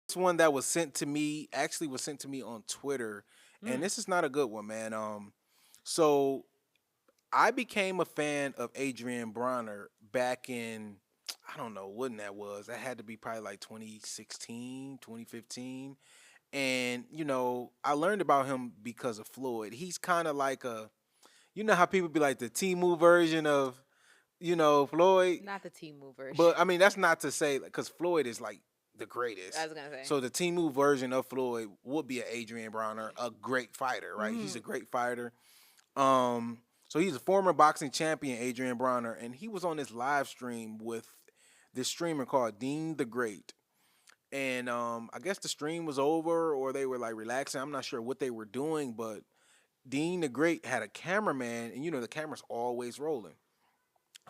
This one that was sent to me actually was sent to me on Twitter, and Mm. this is not a good one, man. So I became a fan of Adrien Bronner back in, I don't know when that was. That had to be probably like 2016, 2015. And, I learned about him because of Floyd. He's kind of like you know how people be like the Timu version of, Floyd? Not the Timu version. But I mean, that's not to say, because Floyd is like the I greatest. was gonna say. So the Timu version of Floyd would be an Adrien Bronner, a great fighter, right? He's a Mm. great fighter. So he's a former boxing champion, Adrien Broner, and he was on this live stream with this streamer called Dean the Great. And I guess the stream was over or they were like relaxing. I'm not sure what they were doing, but Dean the Great had a cameraman, and the camera's always rolling.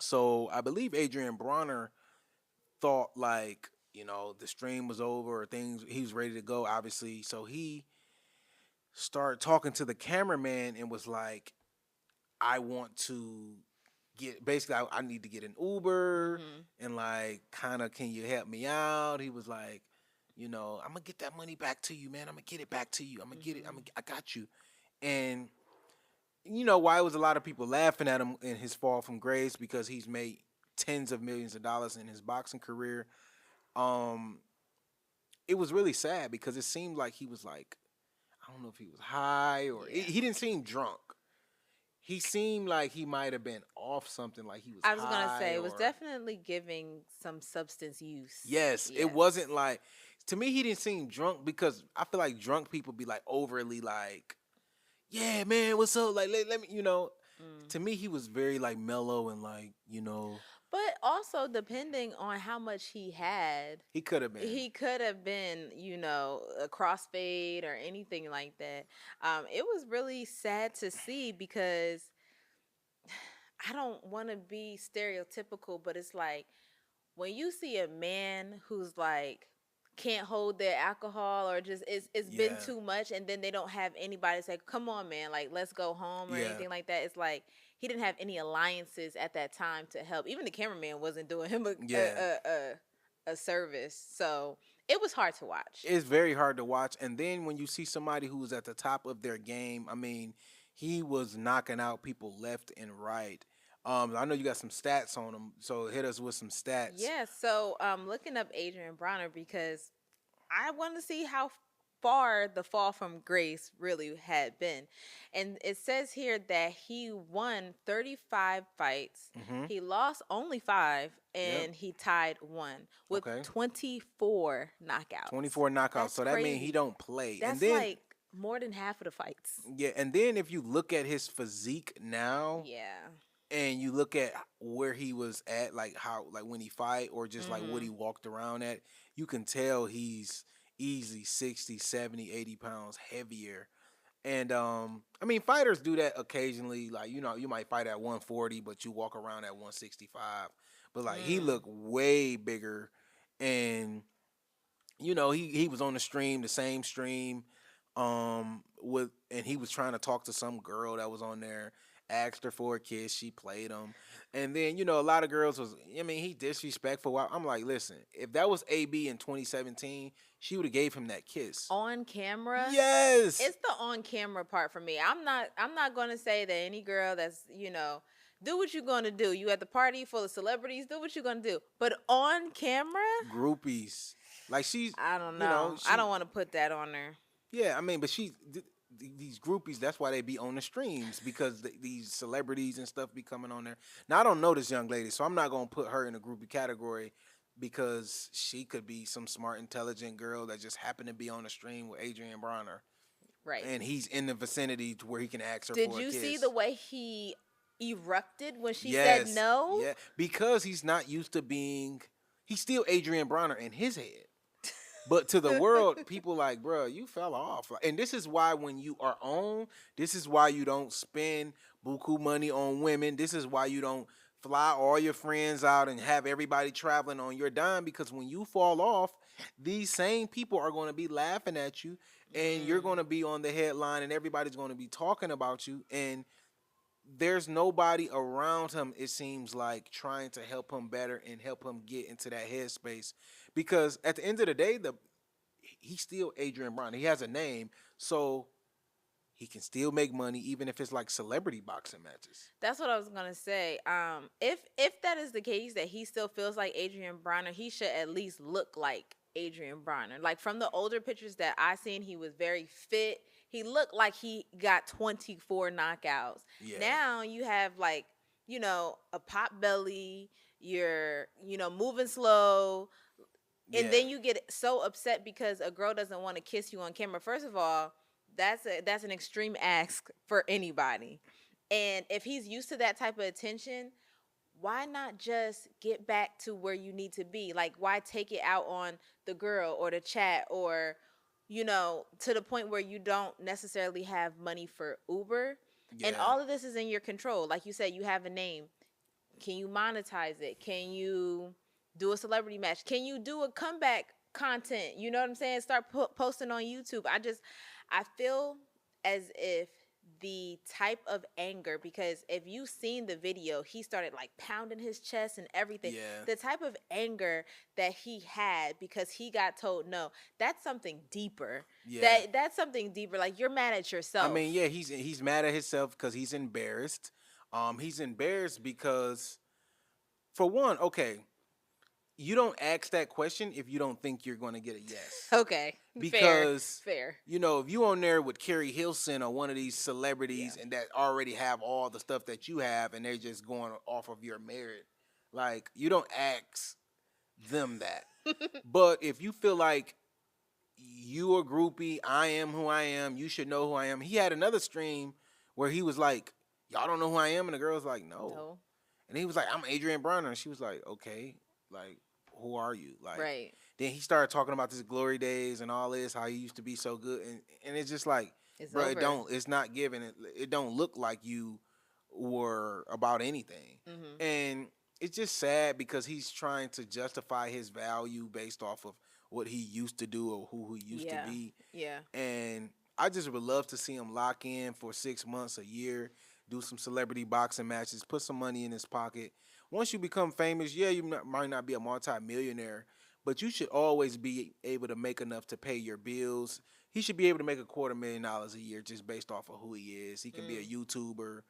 So I believe Adrien Broner thought like, the stream was over or things, he was ready to go, obviously. So he started talking to the cameraman and was like, I want to get basically I need to get an Uber Mhm. and like kind of can you help me out? He was like, I'm gonna get that money back to you, man. I'm gonna get it back to you. I'm gonna get it. Mhm. I got you. And why was a lot of people laughing at him in his fall from grace because he's made tens of millions of dollars in his boxing career. Um, it was really sad because it seemed like he was like, I don't know if he was high or Yeah. he didn't seem drunk. He seemed like he might have been off something, like he was I was gonna high say it was or definitely giving some substance use. yes, it Yes. wasn't like to me he didn't seem drunk because I feel like drunk people be like overly like, yeah, man, what's up? Like let me, Mm. to me he was very like mellow and like. But also depending on how much he had, He could have been. he could have been, a crossfade or anything like that. It was really sad to see because I don't want to be stereotypical, but it's like when you see a man who's like can't hold their alcohol or just it's been Yeah. too much and then they don't have anybody say come on man like let's go home or Yeah. anything like that, it's like he didn't have any alliances at that time to help. Even the cameraman wasn't doing him Yeah. a service, so it was hard to watch. It's very hard to watch. And then when you see somebody who's at the top of their game, I mean, he was knocking out people left and right. I know you got some stats on him, so hit us with some stats. Yeah, so looking up Adrian Bronner because I want to see how far the fall from grace really had been. And it says here that he won 35 fights. Mm-hmm. He lost only 5 Yep. and he tied 1 with Okay. 24 knockouts. 24 knockouts. That's So that means he crazy. don't play. And That's then like more than half of the fights. yeah, and then if you look at his physique now Yeah. and you look at where he was at, like how like when he fight or just like what he Mhm. walked around at, you can tell he's easily 60, 70, 80 pounds heavier. And I mean fighters do that occasionally, like you might fight at 140 but you walk around at 165. But like he Mm. looked way bigger, and he was on the stream, the same stream, with and he was trying to talk to some girl that was on there, asked her for a kiss, she played him. And then, a lot of girls was, I mean, he disrespectful. I'm like, listen, if that was AB in 2017, she would have gave him that kiss. On camera, Yes. it's the on camera part for me. I'm not going to say that any girl that's, do what you're going to do. You at the party full of celebrities, do what you're going to do. But on camera, Groupies. Like she's, I don't you know, know. I she don't want to put that on her. yeah, I mean, but these groupies, that's why they be on the streams because these celebrities and stuff be coming on there. Now I don't know this young lady, so I'm not gonna put her in a groupie category because she could be some smart, intelligent girl that just happened to be on the stream with Adrien Bronner, Right. and he's in the vicinity to where he can ask her Did for a you see kiss. the way he erupted when she said Yes, no? yeah, because he's not used to being. He's still Adrien Bronner in his head. But to the world, people like, bro, you fell off. And this is why when you are on, this is why you don't spend buku money on women. This is why you don't fly all your friends out and have everybody traveling on your dime. Because when you fall off, these same people are going to be laughing at you, and you're Mm. going to be on the headline, and everybody's going to be talking about you. And there's nobody around him, it seems like, trying to help him better and help him get into that headspace. Because at the end of the day, he's still Adrien Broner. He has a name, so he can still make money even if it's like celebrity boxing matches. That's what I was gonna say. If that is the case, that he still feels like Adrien Bronner, he should at least look like Adrien Bronner. Like from the older pictures that I seen, he was very fit. He looked like he got 24 knockouts. Yeah, Now you have like, a pot belly. You're, moving slow, and yeah, then you get so upset because a girl doesn't want to kiss you on camera. First of all, that's an extreme ask for anybody. And if he's used to that type of attention, why not just get back to where you need to be? Like, why take it out on the girl or the chat, or, to the point where you don't necessarily have money for Uber? And yeah, all of this is in your control. Like you said, you have a name. Can you monetize it? Can you do a celebrity match? Can you do a comeback content? You know what I'm saying? Start posting on YouTube. I feel as if the type of anger, because if you've seen the video, he started like pounding his chest and everything. yeah, The type of anger that he had because he got told no, that's something deeper. yeah. That's something deeper. Like, you're mad at I mean, yourself. yeah, he's mad at himself because he's embarrassed. He's embarrassed because, for one, okay, you don't ask that question if you don't think you're going to get a yes. Okay, fair, Because fair. if you on there with Carrie Hilson or one of these Yeah. celebrities and that already have all the stuff that you have and they're just going off of your merit, like you don't ask them that. But if you feel like you a groupie, I am who I am, you should know who I am. He had another stream where he was like, y'all don't know who I am, and the girl was like, no. No. And he was like, I'm Adrien Broner. And she was like, okay, like, who are you? Like, Right. then he started talking about his glory days and all this, how he used to be so good. And it's just like, It's bro, over. it's not giving. It don't look like you were about anything. Mhm. And it's just sad because he's trying to justify his value based off of what he used to do or who he used to Yeah. be. Yeah. And I just would love to see him lock in for 6 months, a year, do some celebrity boxing matches, put some money in his pocket. Once you become famous, yeah, you might not be a multi-millionaire, but you should always be able to make enough to pay your bills. He should be able to make $250,000 a year just based off of who he is. He can be a Mm. YouTuber.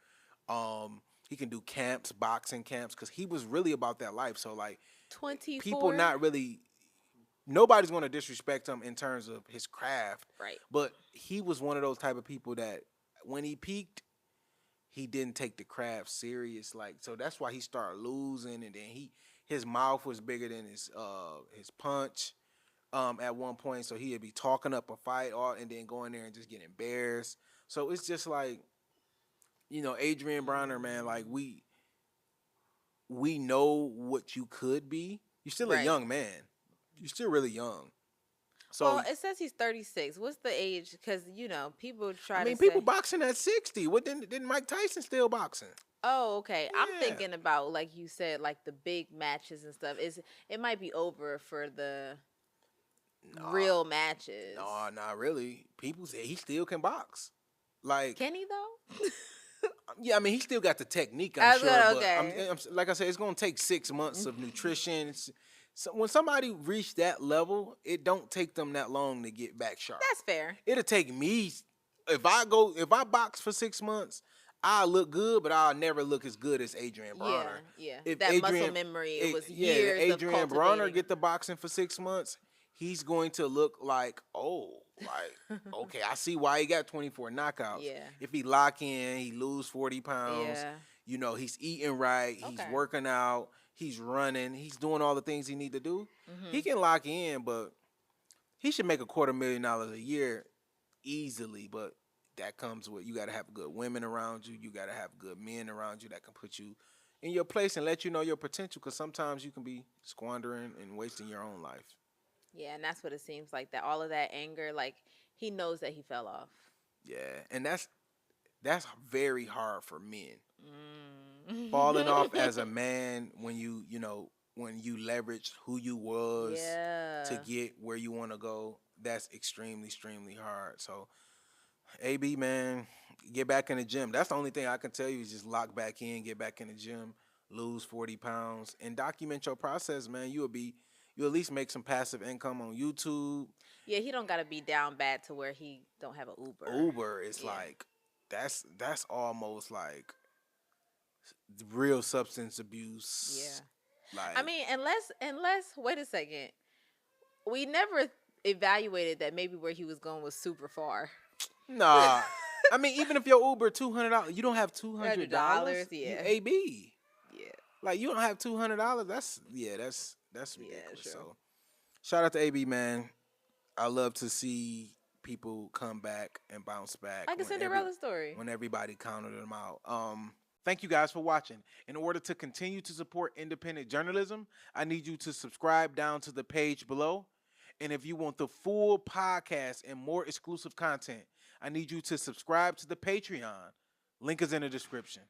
He can do camps, boxing camps, because he was really about that life. So like, people 24. not really, nobody's going to disrespect him in terms of his craft, Right. but he was one of those type of people that when he peaked, he didn't take the craft serious. Like, so that's why he started losing, and then his mouth was bigger than his punch. At one point, so he'd be talking up a fight, and then going there and just get embarrassed. So it's just like, Adrien Broner, man, like we know what you could be. You're still a Right. young man. You're still really young. So Well, it says he's 36. What's the age? Because, people I try to mean, people say, boxing at 60. What didn't Mike Tyson still boxing? oh, okay. I'm Yeah. thinking about, like you said, like the big matches and stuff. It might be over for the Nah, real matches. nah, not really. People say he still can box. Like, Can he, though? yeah, I mean, he still got the technique, I'm I was sure. gonna, But okay. like I said, it's gonna take 6 months of nutrition. So when somebody reach that level, it don't take them that long to get back sharp. That's fair. It'll take me if I box for 6 months, I'll look good, but I'll never look as good as Adrien Yeah, Broner. yeah. If That muscle Adrian, memory, it was yeah, if years of Adrien Broner cultivating. get the boxing for 6 months, he's going to look like, oh, like, okay, I see why he got 24 knockouts. Yeah. If he lock in, he lose 40 pounds. Yeah. He's eating right, he's Okay. working out, he's running, he's doing all the things he need to do. He Mhm. can lock in, but he should make $250,000 a year easily. But that comes with, you got to have good women around you. You got to have good men around you that can put you in your place and let you know your potential. Because sometimes you can be squandering and wasting your own life. Yeah, and that's what it seems like. That all of that anger, like, he knows that he fell off. Yeah, and that's very hard for men. Falling off Mm. as a man when when you leverage who you was to Yeah. get where you want to go, that's extremely hard. So, AB, man, get back in the gym. That's the only thing I can tell you is just lock back in, get back in the gym, lose 40 pounds, and document your process, man. you at least make some passive income on YouTube. Yeah, he don't gotta be down bad to where he don't have an Uber. Uber is Yeah. like that's almost like real substance abuse. Yeah. I Like mean, unless wait a second. We never evaluated that maybe where he was going was super far. nah. I mean, even if your Uber $200, you don't have $200. $100, You yeah. AB. Yeah. Like you don't have $200. That's Yeah, ridiculous. true. So shout out to AB, man. I love to see people come back and bounce back Like a Cinderella story. when everybody counted them out. Thank you guys for watching. In order to continue to support independent journalism, I need you to subscribe down to the page below. And if you want the full podcast and more exclusive content, I need you to subscribe to the Patreon. Link is in the description.